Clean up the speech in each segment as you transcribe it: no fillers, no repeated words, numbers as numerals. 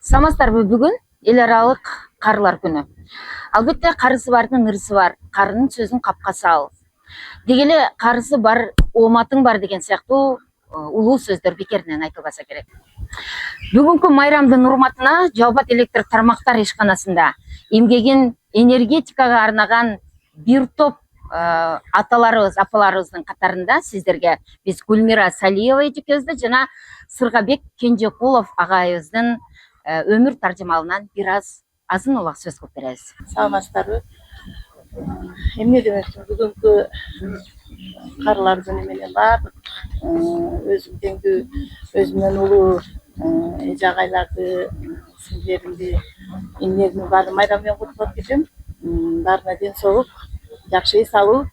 Саламатсыздарбы, бүгүн эл аралык карылар күнү. Албетте карысы бардын ырысы бар, карынын сөзүн капка сал. Дегеле карысы бар, ооматың бар деген сыяктуу улуу сөздөр бекеринен айтылбаса керек. Бүгүнкү майрамдын урматына Жалал-Абад электр тармактар ишканасында эмгегин энергетикага арнаган бир топ аталарыбыз, апаларыбыздын катарында сиздерге биз Гүлмира Салиева эжекебизди жана Сыргабек Кенжекулов агайыбыздын өмүр таржымалынан бир азын улак сөз кылып беребиз. Саламатсыздарбы? Эмне демекчимин, бүгүнкү карылар күнү менен баардык өзүм теңдүү, өзүмдөн улуу эже агайларды, сиңдилеримди, инилеримди баарын майрам менен куттуктап кетем. Баарына ден соолук, жакшы эс алуу.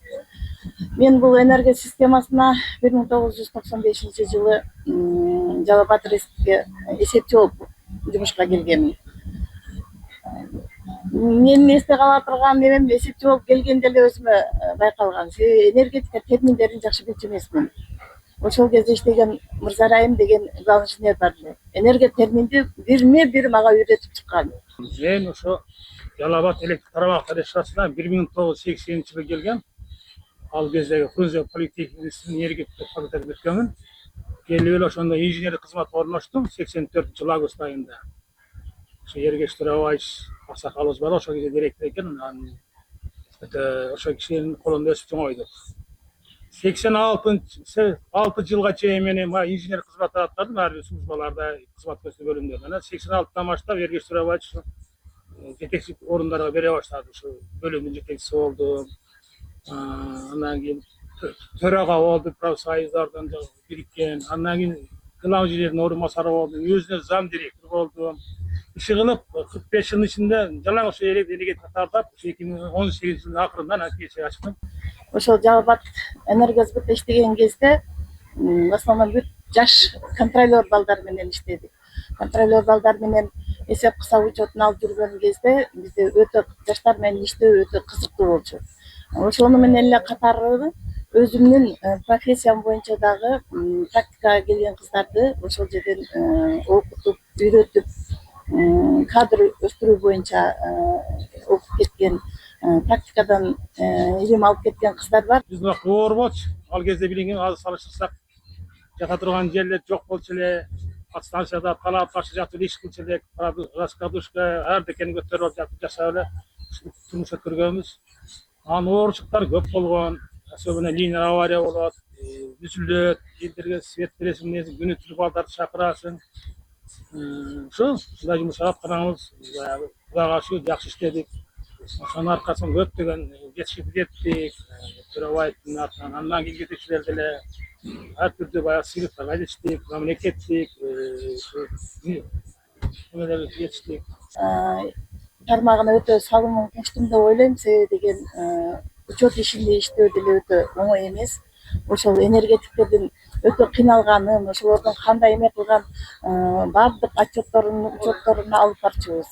Мен бул энергия системасына 1995-жылы Жалал-Абад РЭСке эсепчи болуп жумушка келгенмин. Мен эсте кала турган эмем, эсепчи болуп келгенде эле өзүмө байкалган. Энергетика терминдерин жакшы билчү эмесмин. Ошол кезде иштеген Мырзарайым деген главный инженер бар эле. Энергия терминди бирме-бир мага үйрөтүп чыккан. Мен ошо Жалал-Абад электр тармактар ишканасына 1980-жылы келгем. Ал кездеги Фрунзе политехникасынын энергетика факультетин бүткөнмүн. Келип эле ошондо инженер кызматка орноштум 84-жылы август айында. Ошо Эргеш Турабаевич аксакалыбыз бар, ошол кезде директор экен. Ошо кишинин колунда өсүп чоңойдук. 86 жылга чейин мен инженер кызмат аткардым, ар бир службаларда кызмат көрсөтүү бөлүмдөрүндө. 86-тан баштап Эргеш Турабаевич жетекчилик орундарга бере баштады. Ошо бөлүмдүн жетекчиси болду. Андан кийин төрага болду, профсоюздардын бириккен. Андан кийин главный инженердин орун басары болду, өзүнө зам директор болду. Иши кылып 45 жылдын ичинде жалаң ошо энергетика тартап, 2018-жылдын акырында кечээ ачтым. Ошол Жалал-Абад энергосбытта иштеген кезде в основном бүт жаш контролер балдар менен иштедик. Контролер балдар менен эсеп кысап учетун алып жүргөн кезде бизде өтө жаштар менен иштөө өтө кызыктуу болчу. Ошону менен эле катары өзүмдүн профессиям боюнча дагы практикага келген кыздарды ошол жерден окутуп, үйрөтүп, кадр өстүрүү боюнча окуп кеткен, практикадан илим алып кеткен кыздар бар. Биздин убакта оор болчу. Ал кезде билинген азыр салыштырсак, жата турган жерлер жок болчу эле. Станцияда талап каршы жатып иш кылчу элек, раскладушка, ардекени көтөрүп алып жатып жашап эле турмуш өткөргөнбүз. Анын оорчуктары көп болгон. Особенно линия авария болот, үзүлөт, элдерге свет бересиң, күнү түнү балдарды чакырасың. Ошо Кудай жумуш атканыбыз, Кудайга шүгүр жакшы иштедик. Ошонун аркасында көптөгөн жетишип жеттик. Төрөбаевдин артынан андан кийин жетекчилер деле ар түрдүү баягы сыйлыктарга жетиштик, мамлекеттик эмелерге жетиштик. Тармагына өтө салымым коштум деп ойлойм, себеби деген учет ишинде иштөө деле өтө оңой эмес. Ошол энергетиктердин өтө кыйналганын, ошолордун кандай эме кылган баардык учетторун алып барчубуз.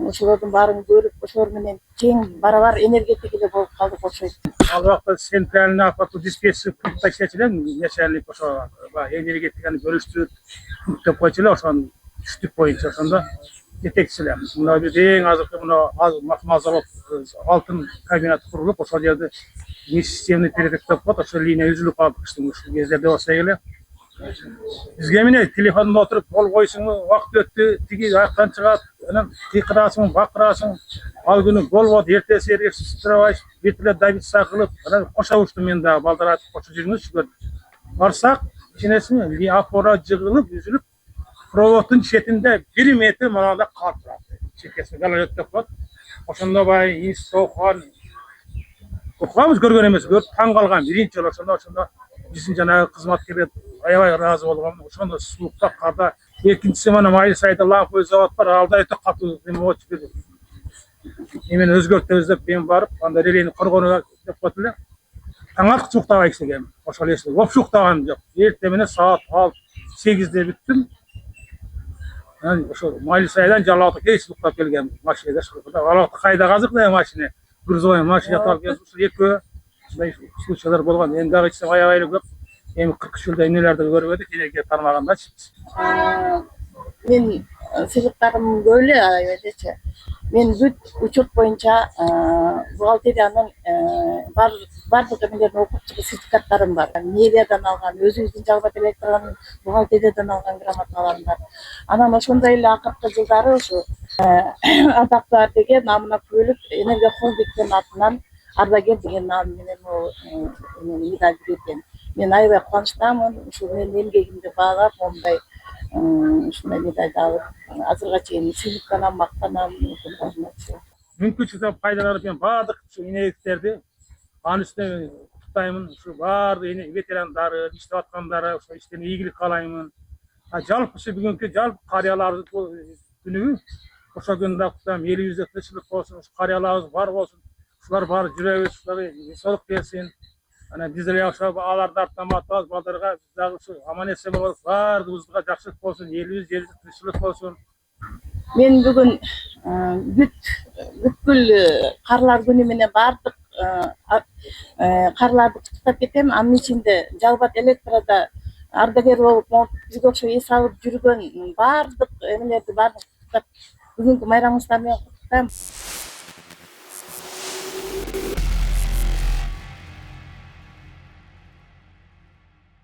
Ошолордун баарын көрүп, ошолор менен тең барабар энергетик эле болуп калдык окшойт. Ал убакта центральный аппарат диспетчер пунктта иштечү элем, начальник ошо энергетиканы бөлүштүрүп пункт деп койчу эле, ошонун түштүк боюнча ошондо жетекчиси элем. Мына биз эң азыркы мына завод алтын комбинаты курулуп, ошол жерде системный перетек деп коет, ошол линия үзүлүп калды ушул кездерде болсо эле. Бизге эмне телефондо отуруп кол койсуңбу, убакыт өттү, тиги аяктан чыгат, анан кыйкырасың, бакырасың. Ал күнү болбоду, эртеси Эргеш Турабаевич бет эле добиться кылып, анан кошо учтум мен дагы балдар айтып кошо жүрүңүзчү. Барсак, ичинесиң опора жыгылып, үзүлүп, проводдун четинде 1 метр манада калып турат. Чекеси галолет деп коет. Ошондо бай инстокан окуганбыз, көргөн эмес, көрүп таң калган. Биринчи жолу ошондо биздин жанагы кызматкерлер аябай ыраазы болгон. Ошондо суулукта, карда. Экинчиси мына Майылсайда ламповый завод бар, алда өтө катуу эме болчу. Эмени өзгөртөбүз деп мен барып, анда релени коргонуу деп коет эле. Таң аткыча уктабай иштегем. Ошол эсте вообще уктаганым жок. Эртең менен саат 8-де бүттүм. Ошо Майылсайдан Жалал-Абадка кеч уктап келгем машинада. Алакта кайда азыр машина, грузовой машина алып келип, ушул экөө ушундай случайлар болгон. Эми дагы ичсем аябай эле көп. Эми 40 жылда эмнелерди көрүп эдик, энергия тармагындачы. Мен сыйлыктарым көп эле аябайча. Мен бүт учет боюнча бухгалтериянын бардык эмелерин окуп чыгып сертификаттарым бар. Медиадан алган, өзүбүздүн жалпы электронун бухгалтериядан алган грамоталарым бар. Анан ошондой эле акыркы жылдары ушу Атактуу ардагер намына күбөлүк энергия холдингдин атынан ардагер деген нам менен медаль берген. Мен аябай кубанычтамын. Ушул менин эмгегимди баалап, мондай ушундай медальди алып, азыркыга чейин сыйлыктанам, мактанам. Мүмкүнчүлүктөн пайдаланып мен баардык ушу энергетиктерди анын үстүнө куттуктаймын. Ушу баардык ветерандары, иштеп аткандары, ошо иштен ийгилик каалаймын. Жалпы ушу бүгүнкү жалпы карыялардын күнү ошол күндө куттуктайм. Элибизде тынччылык болсун, ушу карыяларыбыз бар болсун. Ушулар баары жүрөбүз, ушуларга денсаулык берсин. Ana biz de ошо аларды арттан батабыз, балдарга биз дагы ушу аман эсен болобуз. Баардыгыбызга жакшылык болсун, элибиз жерибиз тынччылык болсун. Мен бүгүн бүткүл карлар күнү менен баардык карларды куттуктап кетем. Анын ичинде Жалбат Электрода ардагер болуп, бизге окшой эс алып жүргөн баардык эмелерди баардык куттуктап, бүгүнкү майрамыңыздар менен куттуктайм.